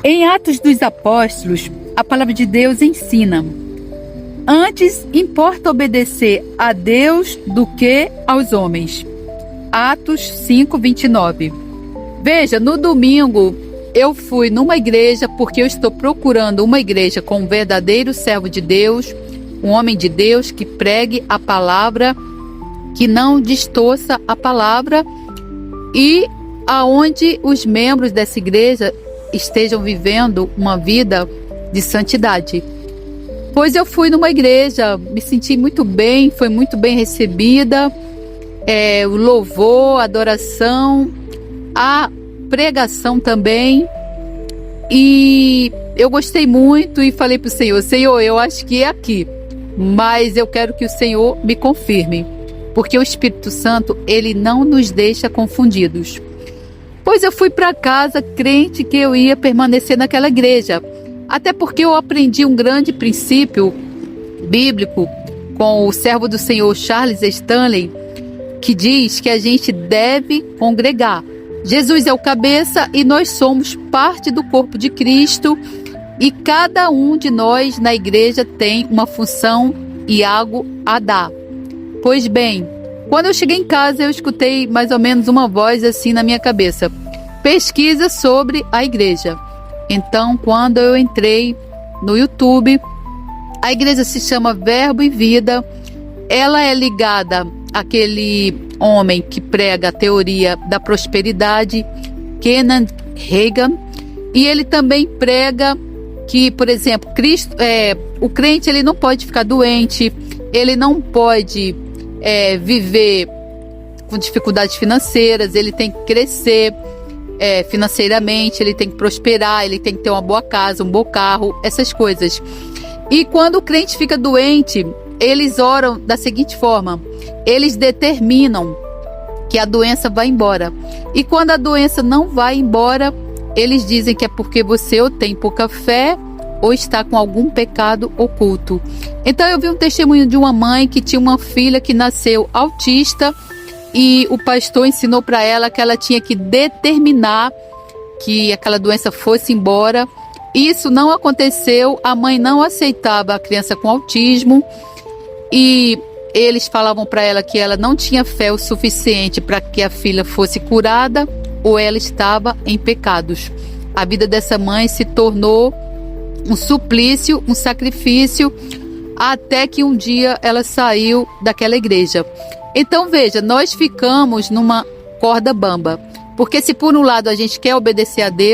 Em Atos dos Apóstolos, a palavra de Deus ensina: antes importa obedecer a Deus do que aos homens. Atos 5:29. Veja, no domingo eu fui numa igreja porque eu estou procurando uma igreja com um verdadeiro servo de Deus, um homem de Deus que pregue a palavra, que não distorça a palavra e aonde os membros dessa igreja estejam vivendo uma vida de santidade. Pois eu fui numa igreja, me senti muito bem, foi muito bem recebida, o louvor, a adoração, a pregação também, e eu gostei muito e falei para o Senhor: Senhor, eu acho que é aqui, mas eu quero que o Senhor me confirme, porque o Espírito Santo, ele não nos deixa confundidos. Pois eu fui para casa crente que eu ia permanecer naquela igreja, até porque eu aprendi um grande princípio bíblico com o servo do Senhor Charles Stanley, que diz que a gente deve congregar. Jesus é o cabeça e nós somos parte do corpo de Cristo, e cada um de nós na igreja tem uma função e algo a dar. Pois bem, quando eu cheguei em casa, eu escutei mais ou menos uma voz assim na minha cabeça: pesquisa sobre a igreja. Então, quando eu entrei no YouTube, a igreja se chama Verbo e Vida. Ela é ligada àquele homem que prega a teoria da prosperidade, Kenneth Hagin, e ele também prega que, por exemplo, o crente ele não pode ficar doente, ele não pode viver com dificuldades financeiras, ele tem que crescer financeiramente, ele tem que prosperar, ele tem que ter uma boa casa, um bom carro, essas coisas. E quando o crente fica doente, eles oram da seguinte forma: eles determinam que a doença vai embora. E quando a doença não vai embora, eles dizem que é porque você ou tem pouca fé ou está com algum pecado oculto. Então eu vi um testemunho de uma mãe que tinha uma filha que nasceu autista, e o pastor ensinou para ela que ela tinha que determinar que aquela doença fosse embora. Isso não aconteceu, a mãe não aceitava a criança com autismo, e eles falavam para ela que ela não tinha fé o suficiente para que a filha fosse curada, ou ela estava em pecados. A vida dessa mãe se tornou um suplício, um sacrifício, até que um dia ela saiu daquela igreja. Então veja, nós ficamos numa corda bamba, porque se por um lado a gente quer obedecer a Deus,